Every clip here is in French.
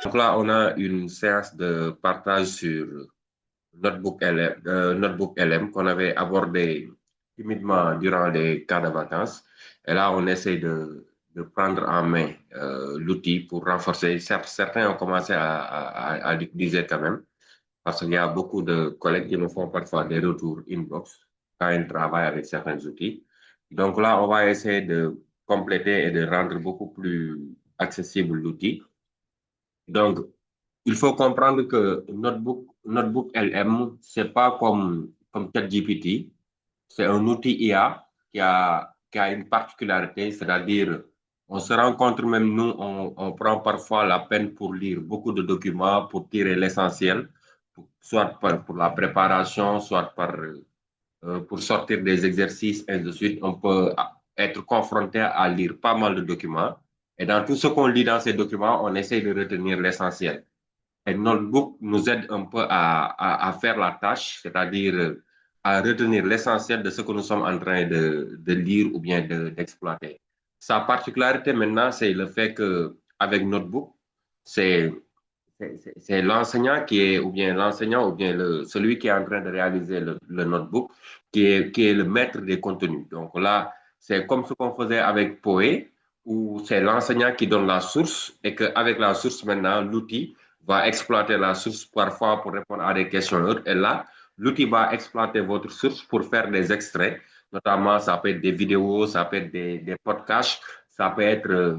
Donc là, on a une séance de partage sur Notebook LM qu'on avait abordé timidement durant les cas de vacances. Et là, on essaie de prendre en main l'outil pour renforcer. Certains ont commencé à l'utiliser quand même, parce qu'il y a beaucoup de collègues qui nous font parfois des retours inbox quand ils travaillent avec certains outils. Donc là, on va essayer de compléter et de rendre beaucoup plus accessible l'outil. Donc, il faut comprendre que Notebook LM, c'est pas comme ChatGPT. C'est un outil IA qui a une particularité, c'est-à-dire, on se rencontre même nous, on prend parfois la peine pour lire beaucoup de documents, pour tirer l'essentiel, soit pour la préparation, soit pour sortir des exercices, et ainsi de suite. On peut être confronté à lire pas mal de documents. Et dans tout ce qu'on lit dans ces documents, on essaie de retenir l'essentiel. Et Notebook nous aide un peu à faire la tâche, c'est-à-dire à retenir l'essentiel de ce que nous sommes en train de lire ou bien d'exploiter. Sa particularité maintenant, c'est le fait qu'avec Notebook, c'est c'est l'enseignant ou bien l'enseignant, ou bien celui qui est en train de réaliser le notebook, qui est le maître des contenus. Donc là, c'est comme ce qu'on faisait avec Poe, où c'est l'enseignant qui donne la source et qu'avec la source maintenant, l'outil va exploiter la source parfois pour répondre à des questions. Et là, l'outil va exploiter votre source pour faire des extraits. Notamment, ça peut être des vidéos, ça peut être des podcasts, ça peut être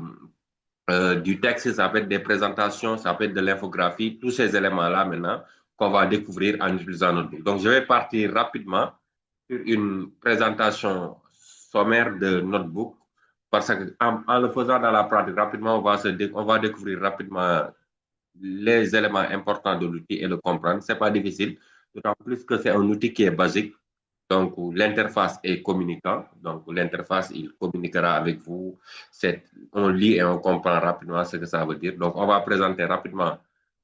du texte, ça peut être des présentations, ça peut être de l'infographie, tous ces éléments-là maintenant qu'on va découvrir en utilisant Notebook. Donc, je vais partir rapidement sur une présentation sommaire de Notebook parce qu'en le faisant dans la pratique rapidement, on va découvrir rapidement les éléments importants de l'outil et le comprendre. Ce n'est pas difficile, d'autant plus que c'est un outil qui est basique. Donc, l'interface est communicant. Donc, l'interface, il communiquera avec vous. On lit et on comprend rapidement ce que ça veut dire. Donc, on va présenter rapidement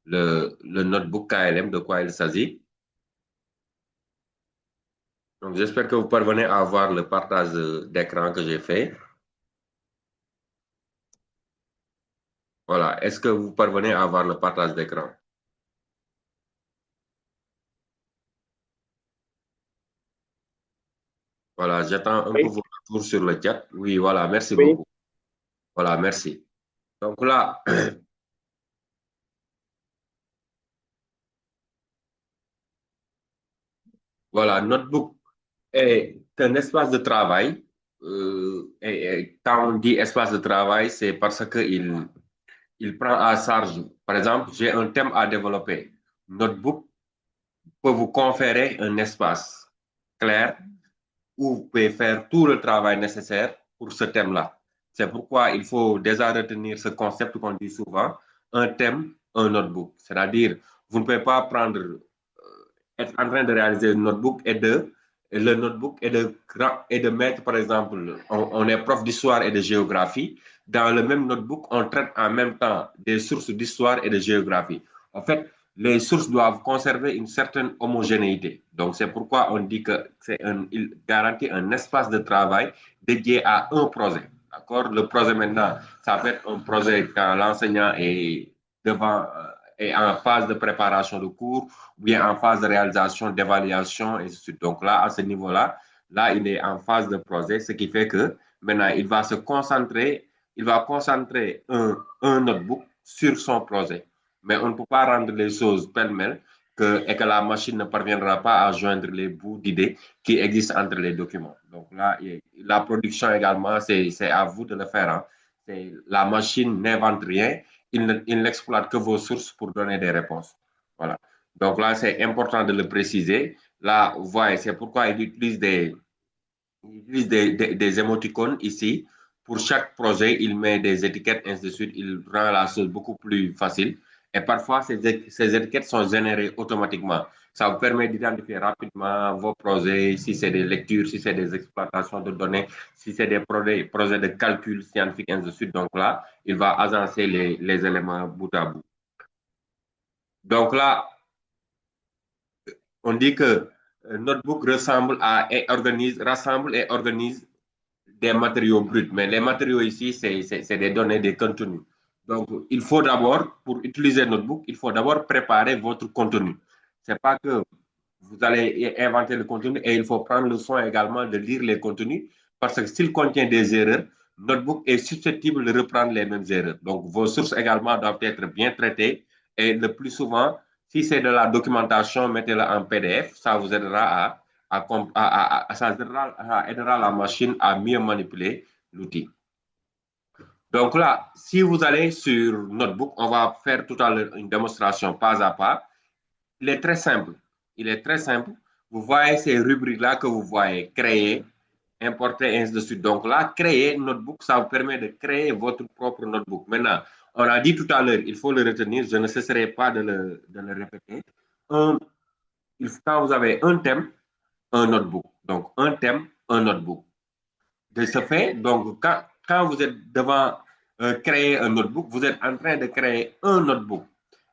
le notebook KLM, de quoi il s'agit. Donc, j'espère que vous parvenez à voir le partage d'écran que j'ai fait. Voilà. Est-ce que vous parvenez à voir le partage d'écran? Voilà. J'attends un peu Oui, vos retours sur le chat. Oui, voilà. Merci oui, beaucoup. Voilà. Merci. Donc là, voilà. Notebook est un espace de travail. Et quand on dit espace de travail, c'est parce qu'il prend à charge. Par exemple, j'ai un thème à développer. Notebook peut vous conférer un espace clair où vous pouvez faire tout le travail nécessaire pour ce thème-là. C'est pourquoi il faut déjà retenir ce concept qu'on dit souvent, un thème, un notebook. C'est-à-dire, vous ne pouvez pas être en train de réaliser un notebook et le notebook et de mettre, par exemple, on est prof d'histoire et de géographie. Dans le même notebook, on traite en même temps des sources d'histoire et de géographie. En fait, les sources doivent conserver une certaine homogénéité. Donc, c'est pourquoi on dit que il garantit un espace de travail dédié à un projet. D'accord? Le projet maintenant, ça peut être un projet quand l'enseignant est devant, est en phase de préparation de cours, ou bien en phase de réalisation, d'évaluation, et ainsi de suite. Donc là, à ce niveau-là, là, il est en phase de projet, ce qui fait que maintenant, il va concentrer un notebook sur son projet. Mais on ne peut pas rendre les choses pêle-mêle et que la machine ne parviendra pas à joindre les bouts d'idées qui existent entre les documents. Donc là, la production également, c'est à vous de le faire. Hein. La machine n'invente rien, il n'exploite que vos sources pour donner des réponses. Voilà. Donc là, c'est important de le préciser. Là, vous voyez, c'est pourquoi il utilise des émoticônes ici. Pour chaque projet, il met des étiquettes, ainsi de suite. Il rend la chose beaucoup plus facile. Et parfois, ces étiquettes sont générées automatiquement. Ça vous permet d'identifier rapidement vos projets, si c'est des lectures, si c'est des exploitations de données, si c'est des projets de calcul scientifique, ainsi de suite. Donc là, il va agencer les éléments bout à bout. Donc là, on dit que Notebook rassemble et organise des matériaux bruts. Mais les matériaux ici, c'est des données, des contenus. Donc, il faut d'abord, pour utiliser Notebook, il faut d'abord préparer votre contenu. Ce n'est pas que vous allez inventer le contenu et il faut prendre le soin également de lire les contenus parce que s'il contient des erreurs, Notebook est susceptible de reprendre les mêmes erreurs. Donc, vos sources également doivent être bien traitées et le plus souvent, si c'est de la documentation, mettez-la en PDF. Ça vous aidera ça aidera la machine à mieux manipuler l'outil. Donc là, si vous allez sur Notebook, on va faire tout à l'heure une démonstration pas à pas. Il est très simple. Il est très simple. Vous voyez ces rubriques-là que vous voyez, créer, importer, ainsi de suite. Donc là, créer Notebook, ça vous permet de créer votre propre Notebook. Maintenant, on a dit tout à l'heure, il faut le retenir, je ne cesserai pas de le répéter. Un, quand vous avez un thème, un notebook. Donc, un thème, un notebook. De ce fait, donc, quand vous êtes devant créer un notebook, vous êtes en train de créer un notebook.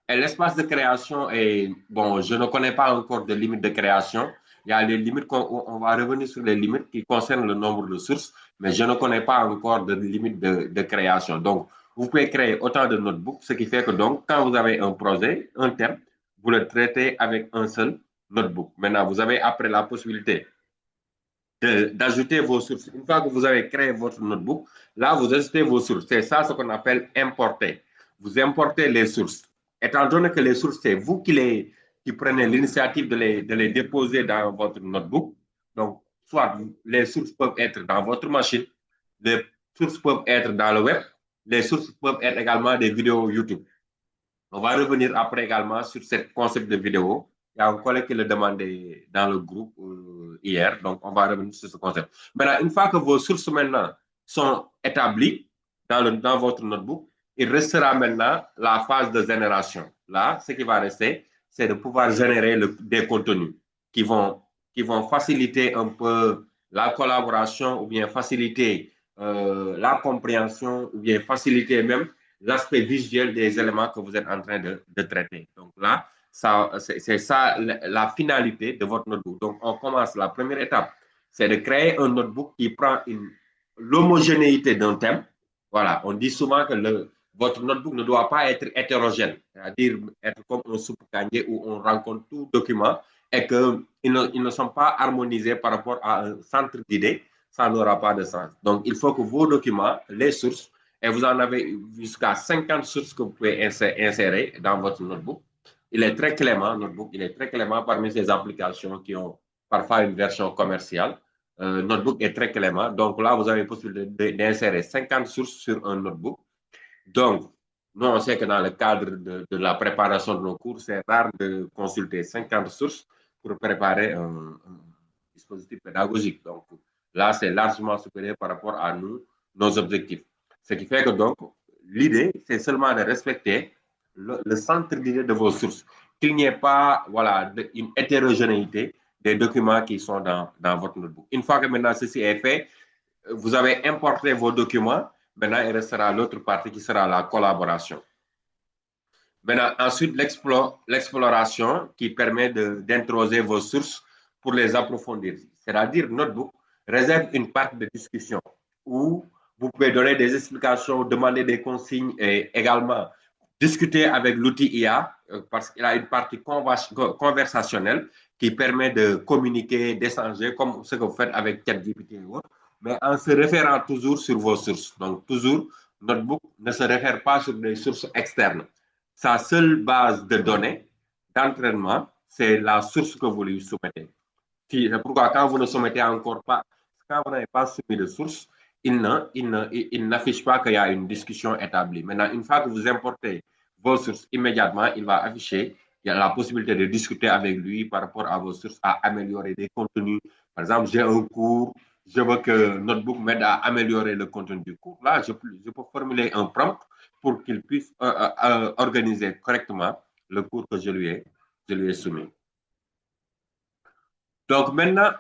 Et l'espace de création est, bon, je ne connais pas encore de limites de création. Il y a les limites, on va revenir sur les limites qui concernent le nombre de sources, mais je ne connais pas encore de limites de création. Donc, vous pouvez créer autant de notebooks, ce qui fait que donc, quand vous avez un projet, un thème, vous le traitez avec un seul notebook. Maintenant, vous avez après la possibilité d'ajouter vos sources. Une fois que vous avez créé votre notebook, là, vous ajoutez vos sources. C'est ça ce qu'on appelle importer. Vous importez les sources. Étant donné que les sources, c'est vous qui prenez l'initiative de les déposer dans votre notebook. Donc, soit les sources peuvent être dans votre machine, les sources peuvent être dans le web, les sources peuvent être également des vidéos YouTube. On va revenir après également sur ce concept de vidéo. Il y a un collègue qui le demandait dans le groupe hier, donc on va revenir sur ce concept. Maintenant, une fois que vos sources maintenant sont établies dans votre notebook, il restera maintenant la phase de génération. Là, ce qui va rester, c'est de pouvoir générer des contenus qui vont, qui vont faciliter un peu la collaboration ou bien faciliter la compréhension ou bien faciliter même l'aspect visuel des éléments que vous êtes en train de traiter. Donc là, c'est ça la finalité de votre notebook. Donc, on commence la première étape, c'est de créer un notebook qui prend l'homogénéité d'un thème. Voilà, on dit souvent que votre notebook ne doit pas être hétérogène, c'est-à-dire être comme un soupe canier où on rencontre tout document et qu'ils ne sont pas harmonisés par rapport à un centre d'idées, ça n'aura pas de sens. Donc, il faut que vos documents, les sources, et vous en avez jusqu'à 50 sources que vous pouvez insérer dans votre notebook. Il est très clément, Notebook, il est très clément parmi ces applications qui ont parfois une version commerciale. Notebook est très clément. Donc là, vous avez la possibilité d'insérer 50 sources sur un notebook. Donc, nous, on sait que dans le cadre de la préparation de nos cours, c'est rare de consulter 50 sources pour préparer un dispositif pédagogique. Donc, là, c'est largement supérieur par rapport à nous, nos objectifs. Ce qui fait que donc, l'idée, c'est seulement de respecter le centre d'idée de vos sources, qu'il n'y ait pas voilà, une hétérogénéité des documents qui sont dans votre notebook. Une fois que maintenant ceci est fait, vous avez importé vos documents. Maintenant, il restera l'autre partie qui sera la collaboration. Maintenant, ensuite, l'exploration qui permet d'introser vos sources pour les approfondir. C'est-à-dire, Notebook réserve une partie de discussion où vous pouvez donner des explications, demander des consignes et également discuter avec l'outil IA parce qu'il a une partie conversationnelle qui permet de communiquer, d'échanger comme ce que vous faites avec ChatGPT et autres, mais en se référant toujours sur vos sources. Donc, toujours, Notebook ne se réfère pas sur des sources externes. Sa seule base de données d'entraînement, c'est la source que vous lui soumettez. C'est pourquoi quand vous ne soumettez encore pas, quand vous n'avez pas soumis de source, il n'affiche pas qu'il y a une discussion établie. Maintenant, une fois que vous importez vos sources immédiatement, il va afficher il y a la possibilité de discuter avec lui par rapport à vos sources, à améliorer des contenus. Par exemple, j'ai un cours, je veux que Notebook m'aide à améliorer le contenu du cours. Là, je peux formuler un prompt pour qu'il puisse organiser correctement le cours que je lui ai soumis. Donc maintenant,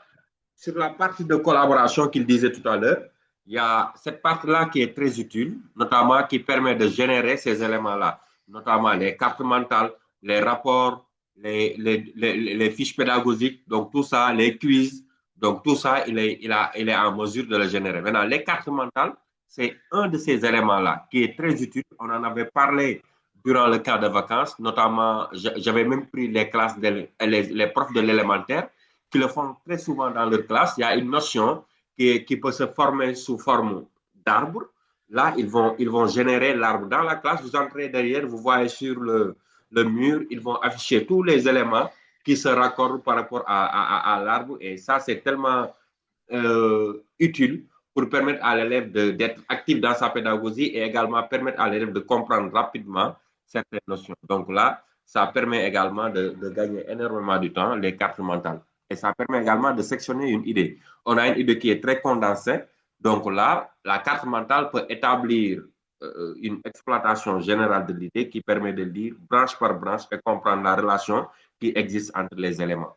sur la partie de collaboration qu'il disait tout à l'heure, il y a cette partie-là qui est très utile, notamment qui permet de générer ces éléments-là, notamment les cartes mentales, les rapports, les fiches pédagogiques, donc tout ça, les quiz, donc tout ça, il est en mesure de le générer. Maintenant, les cartes mentales, c'est un de ces éléments-là qui est très utile. On en avait parlé durant le cas de vacances, notamment, j'avais même pris les classes, les profs de l'élémentaire qui le font très souvent dans leur classe. Il y a une notion qui peut se former sous forme d'arbre. Là, ils vont générer l'arbre dans la classe. Vous entrez derrière, vous voyez sur le mur, ils vont afficher tous les éléments qui se raccordent par rapport à l'arbre. Et ça, c'est tellement utile pour permettre à l'élève d'être actif dans sa pédagogie et également permettre à l'élève de comprendre rapidement certaines notions. Donc là, ça permet également de gagner énormément du temps, les cartes mentales. Et ça permet également de sectionner une idée. On a une idée qui est très condensée. Donc là, la carte mentale peut établir une exploitation générale de l'idée qui permet de lire branche par branche et comprendre la relation qui existe entre les éléments.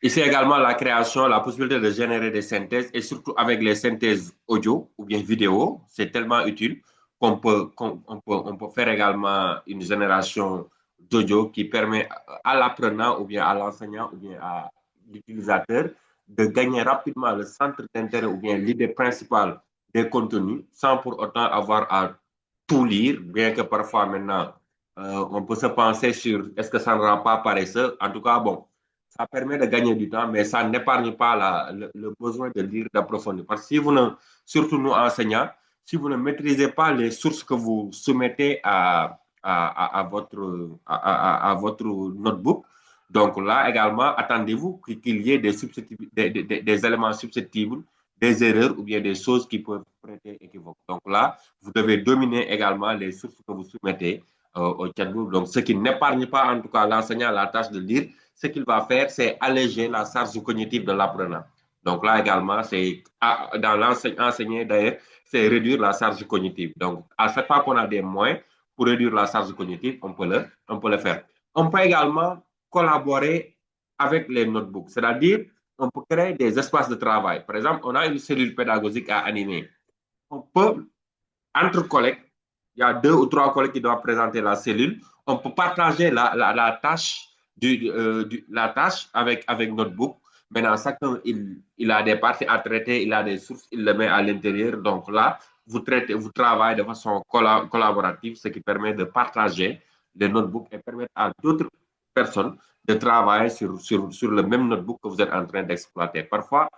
Ici également la création, la possibilité de générer des synthèses et surtout avec les synthèses audio ou bien vidéo, c'est tellement utile on peut faire également une génération d'audio qui permet à l'apprenant ou bien à l'enseignant ou bien à l'utilisateur de gagner rapidement le centre d'intérêt ou bien l'idée principale des contenus sans pour autant avoir à tout lire, bien que parfois maintenant on peut se penser sur est-ce que ça ne rend pas paresseux. En tout cas, bon, ça permet de gagner du temps, mais ça n'épargne pas le besoin de lire, d'approfondir. Parce que si vous ne, surtout nous enseignants, si vous ne maîtrisez pas les sources que vous soumettez à votre notebook, donc là également, attendez-vous qu'il y ait des éléments susceptibles, des erreurs ou bien des choses qui peuvent prêter équivoque. Donc là, vous devez dominer également les sources que vous soumettez au chatbot. Donc, ce qui n'épargne pas en tout cas l'enseignant la tâche de lire, ce qu'il va faire, c'est alléger la charge cognitive de l'apprenant. Donc là également, c'est dans l'enseigner d'ailleurs, c'est réduire la charge cognitive. Donc, à chaque fois qu'on a des moyens pour réduire la charge cognitive, on peut le faire. On peut également collaborer avec les notebooks, c'est-à-dire on peut créer des espaces de travail. Par exemple, on a une cellule pédagogique à animer. On peut, entre collègues, il y a 2 ou 3 collègues qui doivent présenter la cellule, on peut partager la tâche, la tâche avec Notebook. Maintenant, chacun, il a des parties à traiter, il a des sources, il les met à l'intérieur. Donc là, vous travaillez de façon collaborative, ce qui permet de partager les notebooks et permettre à d'autres personnes de travailler sur le même notebook que vous êtes en train d'exploiter. Parfois,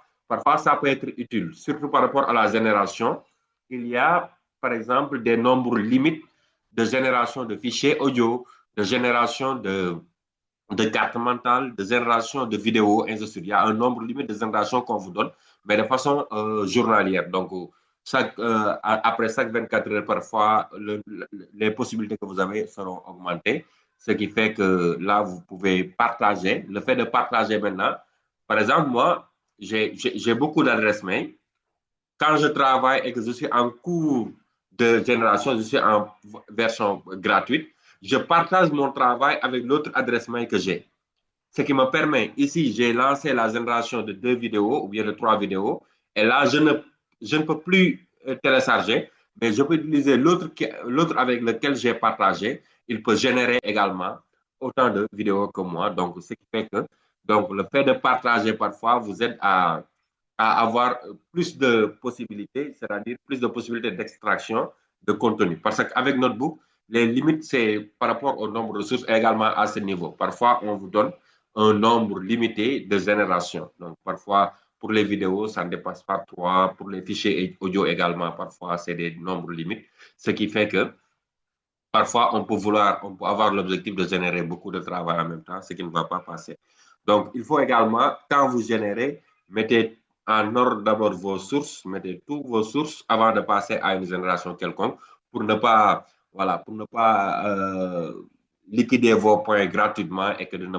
ça peut être utile, surtout par rapport à la génération. Il y a, par exemple, des nombres limites de génération de fichiers audio, de génération de cartes mentales, de génération de vidéos, ainsi de suite. Il y a un nombre limite de générations qu'on vous donne, mais de façon journalière. Donc, après chaque 24 heures, parfois, les possibilités que vous avez seront augmentées. Ce qui fait que là, vous pouvez partager. Le fait de partager maintenant, par exemple, moi, j'ai beaucoup d'adresses mail. Quand je travaille et que je suis en cours de génération, je suis en version gratuite, je partage mon travail avec l'autre adresse mail que j'ai. Ce qui me permet, ici, j'ai lancé la génération de 2 vidéos ou bien de 3 vidéos, et là, je ne peux plus télécharger, mais je peux utiliser l'autre avec lequel j'ai partagé. Il peut générer également autant de vidéos que moi. Donc, ce qui fait que donc, le fait de partager parfois vous aide à avoir plus de possibilités, c'est-à-dire plus de possibilités d'extraction de contenu. Parce qu'avec Notebook, les limites, c'est par rapport au nombre de ressources également à ce niveau. Parfois, on vous donne un nombre limité de générations. Donc, parfois, pour les vidéos, ça ne dépasse pas 3. Pour les fichiers audio également, parfois, c'est des nombres limites. Ce qui fait que parfois, on peut avoir l'objectif de générer beaucoup de travail en même temps, ce qui ne va pas passer. Donc, il faut également, quand vous générez, mettez en ordre d'abord vos sources, mettez toutes vos sources avant de passer à une génération quelconque pour ne pas, voilà, pour ne pas liquider vos points gratuitement et que de ne